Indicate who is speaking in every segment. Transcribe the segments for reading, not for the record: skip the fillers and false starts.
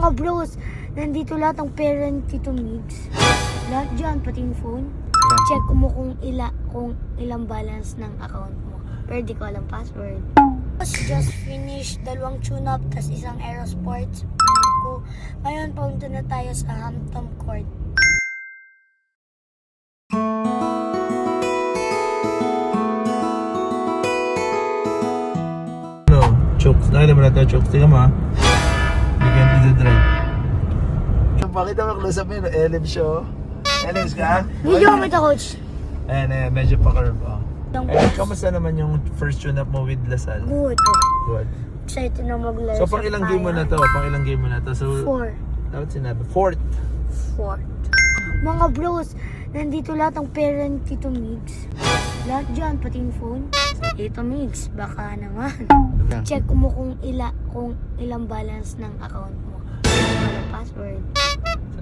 Speaker 1: Mga bros, nandito lahat ang parent Tito Migs. Lahat dyan, pati yung phone. Check mo kung ilang balance ng account mo. Pero di ko alam password. Just finished 2 tune-up, tas isang Aerosports ko. Ngayon, paunta na tayo sa Hampton Court.
Speaker 2: Chokes. Nakita mo na ito, chokes. Tingnan mo ha. Bigyan to the drive. Pakita mo close up yun. LM show. LM ka?
Speaker 1: Video mo ito, coach.
Speaker 2: Ayan, medyo pa-curve. Oh.
Speaker 1: Yung
Speaker 2: Kamusta naman yung first tune-up mo with Lasal?
Speaker 1: good.
Speaker 2: Good.
Speaker 1: Excited na maglaro
Speaker 2: So, pang ilang game mo na to? Pang ilang game mo na to? So,
Speaker 1: 4.
Speaker 2: dapat sinabi. Fourth.
Speaker 1: Mga bros, nandito lahat ang parent Tito Migs. Lahat dyan, pati yung phone. Tito Migs, baka naman. Check mo kung ilang balance ng account mo. Walang password.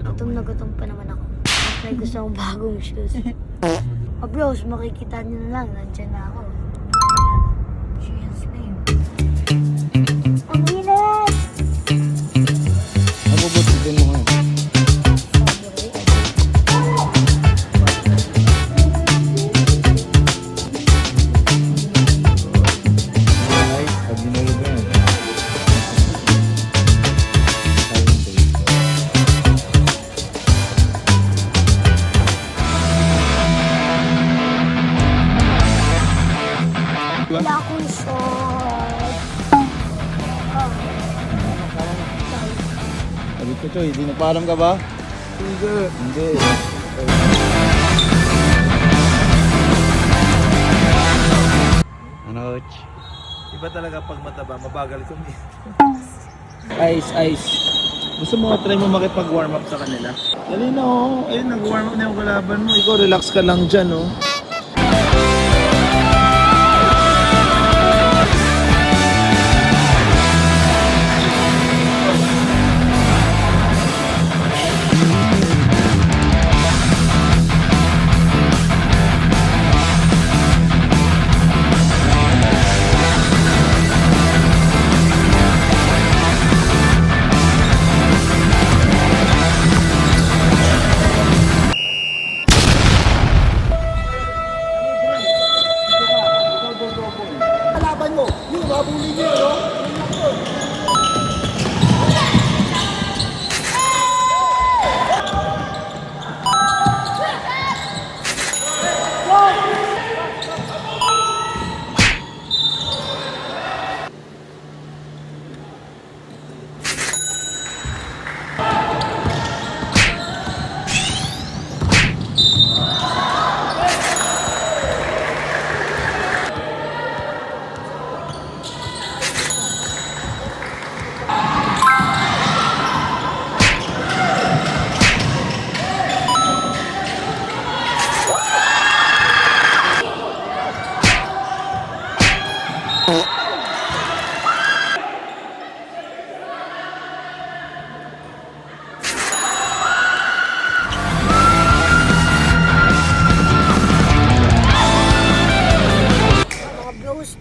Speaker 1: Gutom na gutom pa naman ako. May gusto akong bagong shoes. Bros, makikita niyo na lang. Nandyan na ako. Shoes name. Ang init!
Speaker 3: Nabubutin mo ngayon.
Speaker 1: Wala akong short.
Speaker 3: Sabi ko, Choy, di nagpaalam ka ba? Hindi. Ano, Coach?
Speaker 2: Iba talaga pag mataba, mabagal kumi.
Speaker 3: Ice.
Speaker 2: Gusto mo try mo makipag-warm up sa kanila? Dali na oh. Ayun, nag-warm up na yung kalaban mo. Ikaw, relax ka lang dyan oh.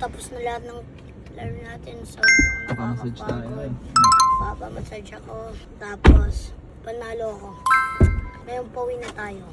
Speaker 1: Tapos na lahat ng laro natin. So,
Speaker 3: Naka-massage tayo.
Speaker 1: Papamassage ako. Tapos, panalo ako. Ngayon, pauwi na tayo.